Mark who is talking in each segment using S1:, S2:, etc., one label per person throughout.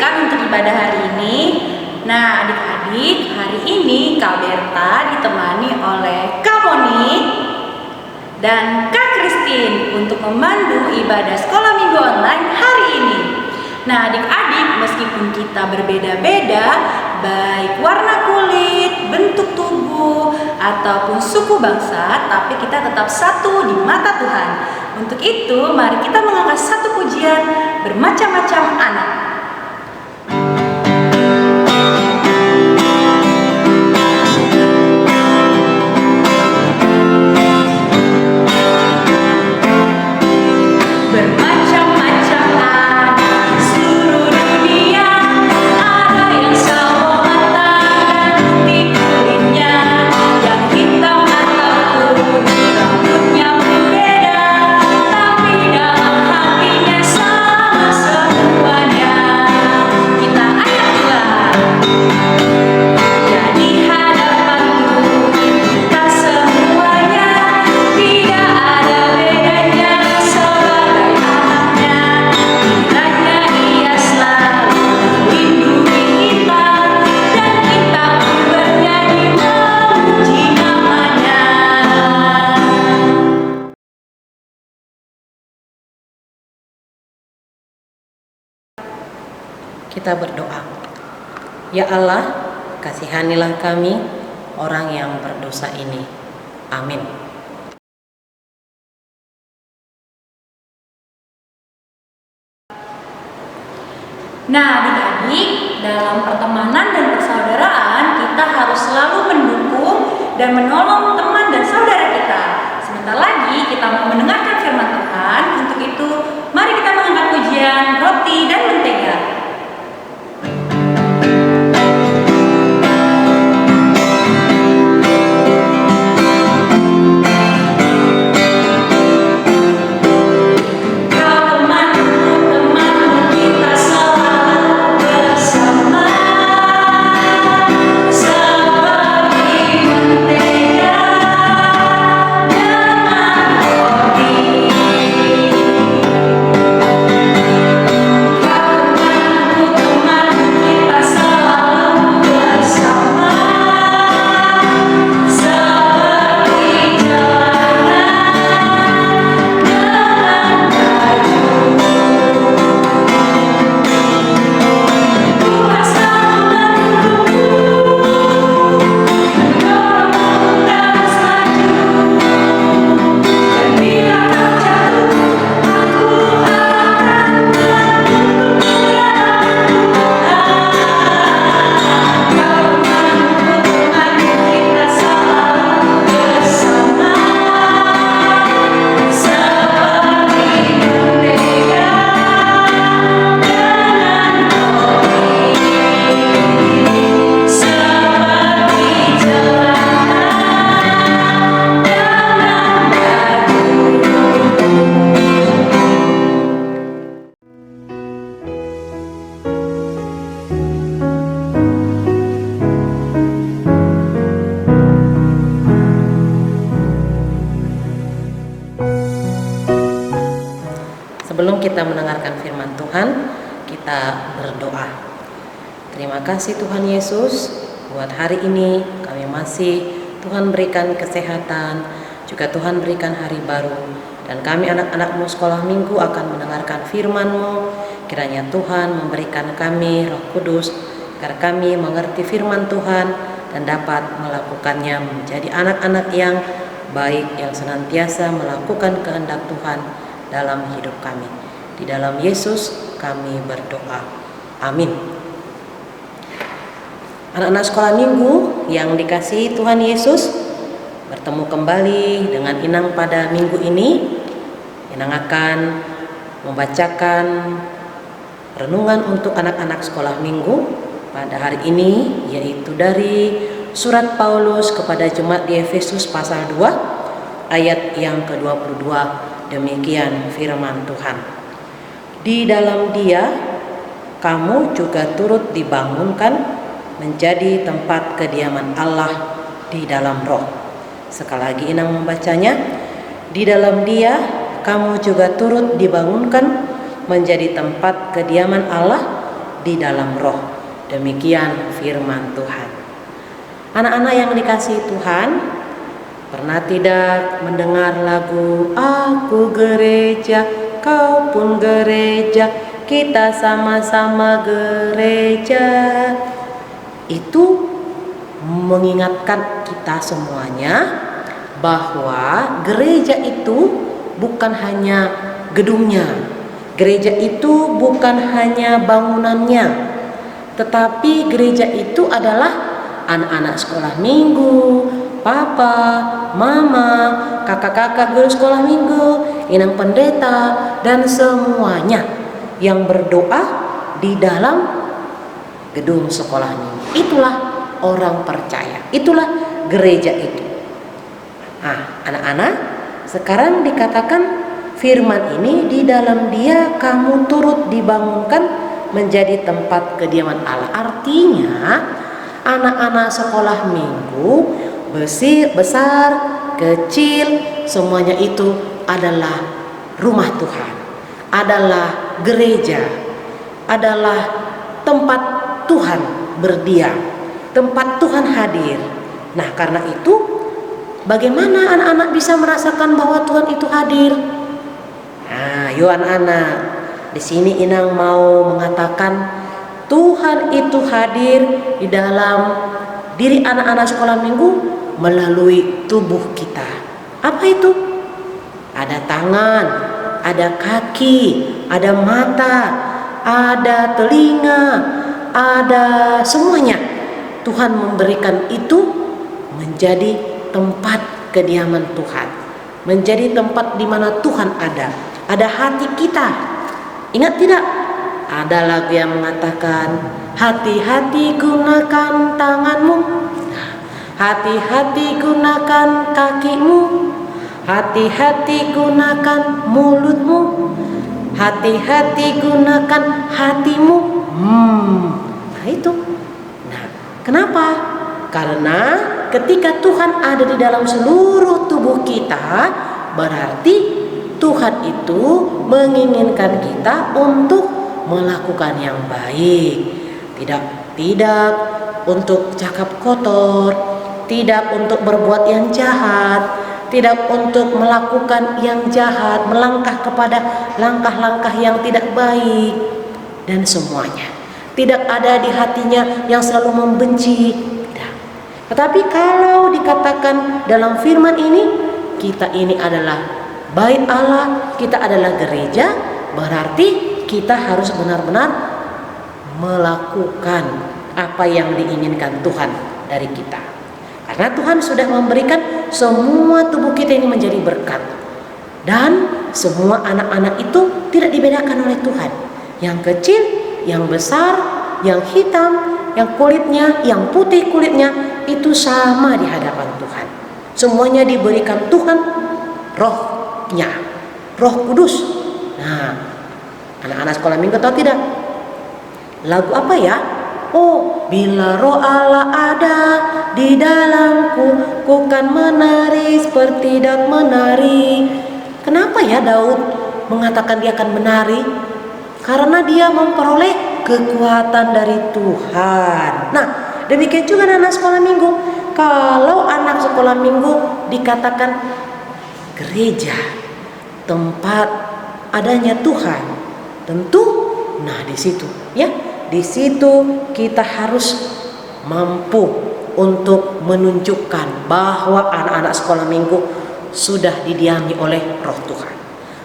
S1: siapkan untuk ibadah hari ini? Nah, adik-adik, hari ini Kak Berta ditemani oleh Kak Moni dan Kak Christine untuk memandu ibadah sekolah minggu online hari ini. Nah, adik-adik, meskipun kita berbeda-beda, baik warna kulit, bentuk tubuh, ataupun suku bangsa, tapi kita tetap satu di mata Tuhan. Untuk itu, mari kita mengangkat satu pujian bermacam-macam anak.
S2: Kita berdoa. Ya Allah, kasihanilah kami, orang yang berdosa ini. Amin.
S1: Nah, adik-adik, dalam pertemanan dan persaudaraan, kita harus selalu mendukung dan menolong teman dan saudara kita. Sebentar lagi kita mau mendengarkan firman Tuhan. Untuk itu, mari kita mengangkat pujian Roti dan Mentega.
S2: Sebelum kita mendengarkan firman Tuhan, kita berdoa. Terima kasih Tuhan Yesus, buat hari ini kami masih Tuhan berikan kesehatan, juga Tuhan berikan hari baru. Dan kami anak-anak-Mu sekolah minggu akan mendengarkan firman-Mu. Kiranya Tuhan memberikan kami Roh Kudus, agar kami mengerti firman Tuhan dan dapat melakukannya menjadi anak-anak yang baik, yang senantiasa melakukan kehendak Tuhan dalam hidup kami. Di dalam Yesus kami berdoa. Amin. Anak-anak sekolah minggu yang dikasihi Tuhan Yesus, bertemu kembali dengan Inang pada minggu ini. Inang akan membacakan renungan untuk anak-anak sekolah minggu pada hari ini, yaitu dari surat Paulus kepada jemaat di Efesus pasal 2 ayat yang ke-22. Demikian firman Tuhan. Di dalam Dia kamu juga turut dibangunkan menjadi tempat kediaman Allah di dalam Roh. Sekali lagi Inang membacanya. Di dalam Dia kamu juga turut dibangunkan menjadi tempat kediaman Allah di dalam roh. Demikian firman Tuhan. Anak-anak yang dikasihi Tuhan, pernah tidak mendengar lagu Aku gereja, kau pun gereja, kita sama-sama gereja? Itu mengingatkan kita semuanya bahwa gereja itu bukan hanya gedungnya, gereja itu bukan hanya bangunannya, tetapi gereja itu adalah anak-anak sekolah minggu, papa, mama, kakak-kakak guru sekolah minggu, inang pendeta, dan semuanya yang berdoa di dalam gedung sekolah minggu. Itulah orang percaya, itulah gereja itu. Nah, anak-anak, sekarang dikatakan firman ini di dalam dia kamu turut dibangunkan menjadi tempat kediaman Allah. Artinya anak-anak sekolah minggu besar, kecil, semuanya itu adalah rumah Tuhan, adalah gereja, adalah tempat Tuhan berdiam, tempat Tuhan hadir. Nah, karena itu bagaimana anak-anak bisa merasakan bahwa Tuhan itu hadir? Nah, yuk anak-anak, di sini Inang mau mengatakan Tuhan itu hadir di dalam diri anak-anak sekolah minggu melalui tubuh kita. Apa itu? Ada tangan, ada kaki, ada mata, ada telinga, ada semuanya. Tuhan memberikan itu menjadi tempat kediaman Tuhan, menjadi tempat di mana Tuhan ada. Ada hati kita. Ingat tidak? Ada lagu yang mengatakan, hati-hati gunakan tanganmu, hati-hati gunakan kakimu, hati-hati gunakan mulutmu, hati-hati gunakan hatimu. Nah itu. Nah, kenapa? Karena ketika Tuhan ada di dalam seluruh tubuh kita, berarti Tuhan itu menginginkan kita untuk melakukan yang baik. Tidak untuk cakap kotor, tidak untuk berbuat yang jahat, tidak untuk melakukan yang jahat, melangkah kepada langkah-langkah yang tidak baik, dan semuanya. Tidak ada di hatinya yang selalu membenci. Tidak. Tetapi kalau dikatakan dalam firman ini, kita ini adalah bait Allah, kita adalah gereja, berarti kita harus benar-benar melakukan apa yang diinginkan Tuhan dari kita. Karena Tuhan sudah memberikan semua tubuh kita ini menjadi berkat. Dan semua anak-anak itu tidak dibedakan oleh Tuhan. Yang kecil, yang besar, yang hitam, yang kulitnya, yang putih kulitnya, itu sama di hadapan Tuhan. Semuanya diberikan Tuhan rohnya, Roh Kudus. Nah, anak-anak sekolah minggu tahu tidak? Lagu apa ya? Oh, bila roh Allah ada di dalamku, ku kan menari seperti Daud menari. Kenapa ya Daud mengatakan dia akan menari? Karena dia memperoleh kekuatan dari Tuhan. Nah, demikian juga anak sekolah minggu. Kalau anak sekolah minggu dikatakan gereja, tempat adanya Tuhan, tentu, nah di situ, ya, di situ kita harus mampu untuk menunjukkan bahwa anak-anak sekolah minggu sudah didiami oleh Roh Tuhan.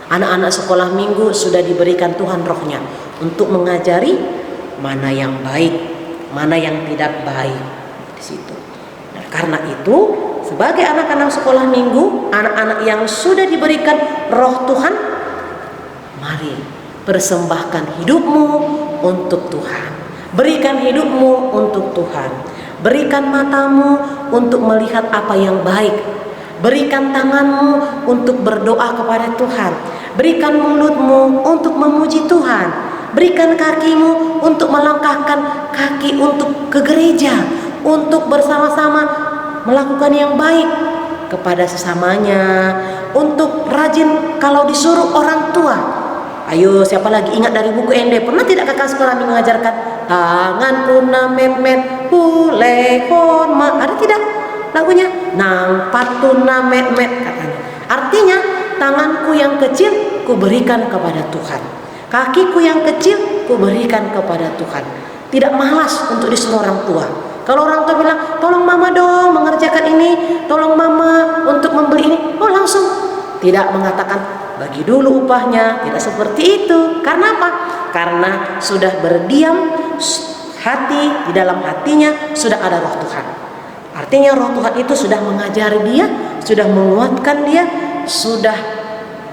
S2: Anak-anak sekolah minggu sudah diberikan Tuhan rohnya untuk mengajari mana yang baik, mana yang tidak baik di situ. Nah, karena itu sebagai anak-anak sekolah minggu, anak-anak yang sudah diberikan roh Tuhan, mari persembahkan hidupmu untuk Tuhan. Berikan hidupmu untuk Tuhan. Berikan matamu untuk melihat apa yang baik. Berikan tanganmu untuk berdoa kepada Tuhan. Berikan mulutmu untuk memuji Tuhan. Berikan kakimu untuk melangkahkan kaki untuk ke gereja, untuk bersama-sama melakukan yang baik kepada sesamanya, untuk rajin kalau disuruh orang tua. Ayo, siapa lagi ingat dari buku ND? Pernah tidak kakak sekolah mengajarkan tanganku na met hulehon ma. Ada tidak lagunya? Nang patu na met katanya. Artinya tanganku yang kecil kuberikan kepada Tuhan, kakiku yang kecil kuberikan kepada Tuhan. Tidak malas untuk disuruh orang tua. Kalau orang tua bilang, tolong mama dong mengerjakan ini, tolong mama untuk membeli ini, oh langsung. Tidak mengatakan, bagi dulu upahnya. Tidak seperti itu. Karena apa? Karena sudah berdiam hati, di dalam hatinya sudah ada roh Tuhan. Artinya roh Tuhan itu sudah mengajari dia, sudah menguatkan dia, sudah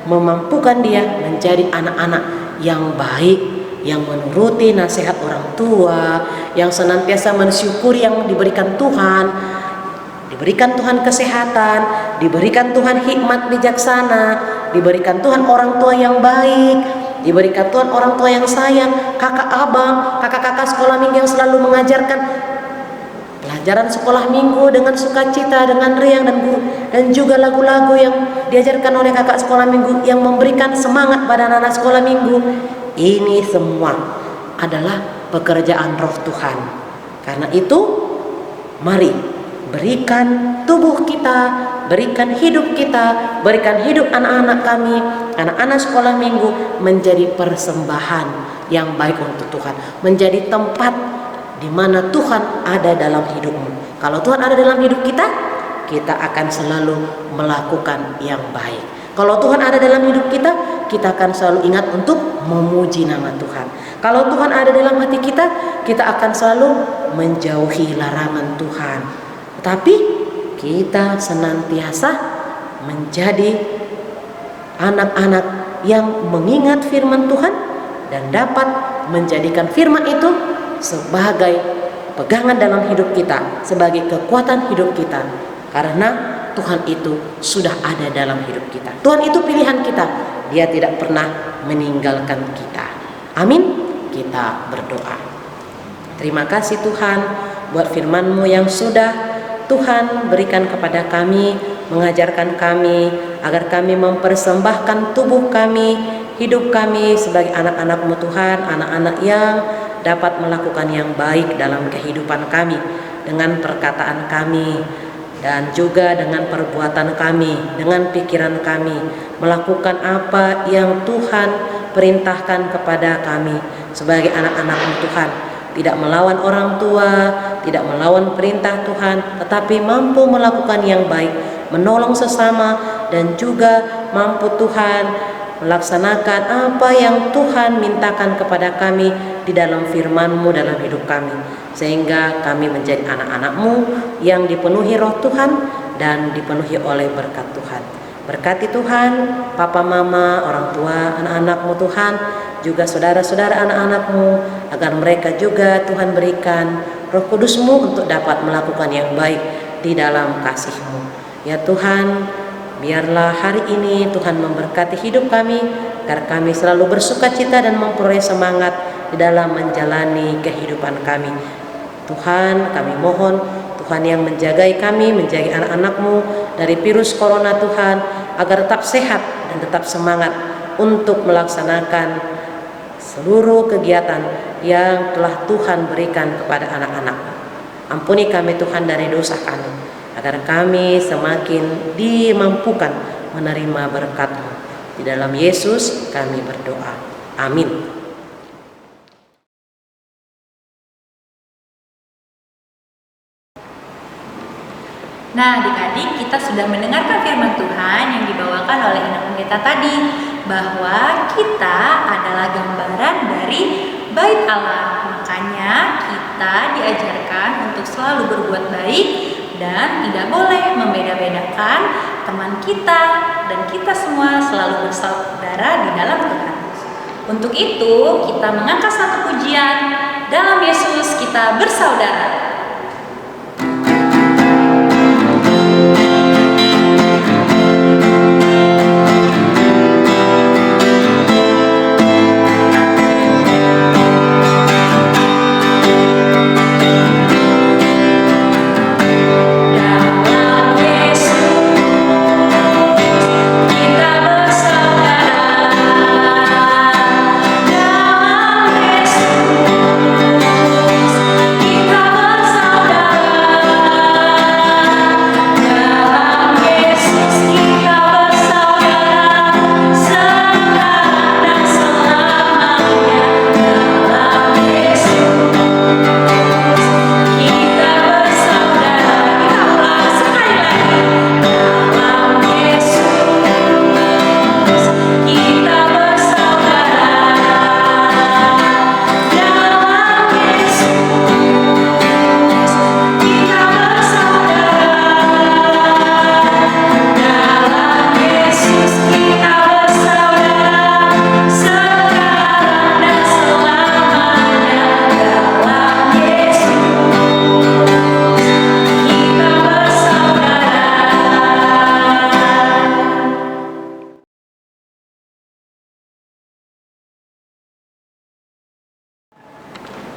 S2: memampukan dia menjadi anak-anak yang baik, yang menuruti nasihat orang tua, yang senantiasa mensyukuri yang diberikan Tuhan. Diberikan Tuhan kesehatan, diberikan Tuhan hikmat bijaksana, diberikan Tuhan orang tua yang baik, diberikan Tuhan orang tua yang sayang, kakak abang, kakak-kakak sekolah minggu yang selalu mengajarkan pelajaran sekolah minggu dengan sukacita, dengan riang dan juga lagu-lagu yang diajarkan oleh kakak sekolah minggu yang memberikan semangat pada anak-anak sekolah minggu. Ini semua adalah pekerjaan roh Tuhan. Karena itu, mari berikan tubuh kita, berikan hidup kita, berikan hidup anak-anak kami, anak-anak sekolah minggu menjadi persembahan yang baik untuk Tuhan, menjadi tempat di mana Tuhan ada dalam hidupmu. Kalau Tuhan ada dalam hidup kita, kita akan selalu melakukan yang baik. Kalau Tuhan ada dalam hidup kita, kita akan selalu ingat untuk memuji nama Tuhan. Kalau Tuhan ada dalam hati kita, kita akan selalu menjauhi larangan Tuhan. Tetapi kita senantiasa menjadi anak-anak yang mengingat firman Tuhan dan dapat menjadikan firman itu sebagai pegangan dalam hidup kita, sebagai kekuatan hidup kita. Karena Tuhan itu sudah ada dalam hidup kita. Tuhan itu pilihan kita. Dia tidak pernah meninggalkan kita. Amin. Kita berdoa. Terima kasih Tuhan buat firman-Mu yang sudah Tuhan berikan kepada kami, mengajarkan kami agar kami mempersembahkan tubuh kami, hidup kami sebagai anak-anak-Mu Tuhan, anak-anak yang dapat melakukan yang baik dalam kehidupan kami, dengan perkataan kami, dan juga dengan perbuatan kami, dengan pikiran kami, melakukan apa yang Tuhan perintahkan kepada kami sebagai anak-anak Tuhan. Tidak melawan orang tua, tidak melawan perintah Tuhan, tetapi mampu melakukan yang baik, menolong sesama, dan juga mampu Tuhan melaksanakan apa yang Tuhan mintakan kepada kami di dalam firman-Mu dalam hidup kami, sehingga kami menjadi anak-anak-Mu yang dipenuhi roh Tuhan dan dipenuhi oleh berkat Tuhan. Berkati Tuhan, papa mama, orang tua, anak-anak-Mu Tuhan, juga saudara-saudara anak-anak-Mu, agar mereka juga Tuhan berikan roh Kudus-Mu untuk dapat melakukan yang baik di dalam kasih-Mu. Ya Tuhan, biarlah hari ini Tuhan memberkati hidup kami, agar kami selalu bersukacita dan memperoleh semangat di dalam menjalani kehidupan kami. Tuhan, kami mohon Tuhan yang menjagai kami, menjaga anak-anak-Mu dari virus corona Tuhan, agar tetap sehat dan tetap semangat untuk melaksanakan seluruh kegiatan yang telah Tuhan berikan kepada anak-anak. Ampuni kami Tuhan dari dosa kami, agar kami semakin dimampukan menerima berkat-Mu. Di dalam Yesus kami berdoa. Amin.
S1: Nah, adik-adik, kita sudah mendengarkan firman Tuhan yang dibawakan oleh Inang Pendeta tadi, bahwa kita adalah gambaran dari Bait Allah. Makanya kita diajarkan untuk selalu berbuat baik dan tidak boleh membeda-bedakan teman kita, dan kita semua selalu bersaudara di dalam Tuhan. Untuk itu, kita mengangkat satu pujian, dalam Yesus kita bersaudara.
S3: Yesus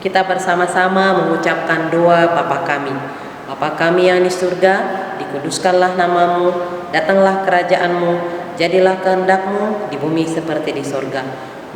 S2: kita bersama-sama mengucapkan doa Bapa kami. Bapa kami yang di surga, dikuduskanlah namamu, datanglah kerajaanmu, jadilah kehendak-Mu di bumi seperti di surga.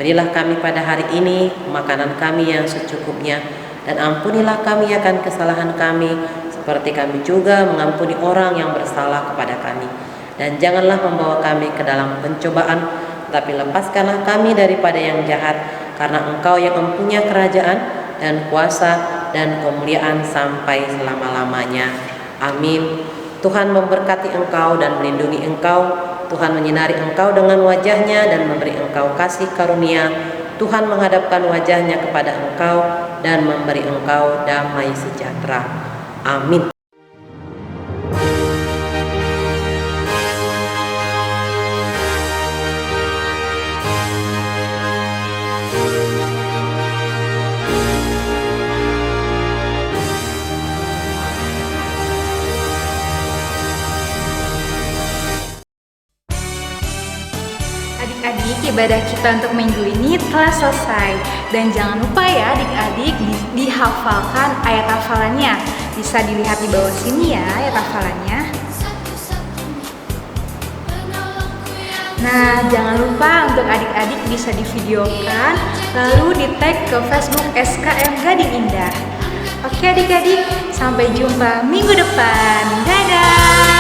S2: Berilah kami pada hari ini makanan kami yang secukupnya, dan ampunilah kami akan kesalahan kami, seperti kami juga mengampuni orang yang bersalah kepada kami. Dan janganlah membawa kami ke dalam pencobaan, tapi lepaskanlah kami daripada yang jahat, karena Engkau yang mempunyai kerajaan dan kuasa dan kemuliaan sampai selama-lamanya. Amin. Tuhan memberkati engkau dan melindungi engkau. Tuhan menyinari engkau dengan wajah-Nya dan memberi engkau kasih karunia. Tuhan menghadapkan wajah-Nya kepada engkau dan memberi engkau damai sejahtera. Amin.
S1: Adik-adik, ibadah kita untuk minggu ini telah selesai. Dan jangan lupa ya adik-adik dihafalkan ayat hafalannya. Bisa dilihat di bawah sini ya ayat hafalannya. Nah, jangan lupa untuk adik-adik bisa divideokan lalu di-tag ke Facebook SKM Gading Indah. Oke adik-adik, sampai jumpa minggu depan. Dadah!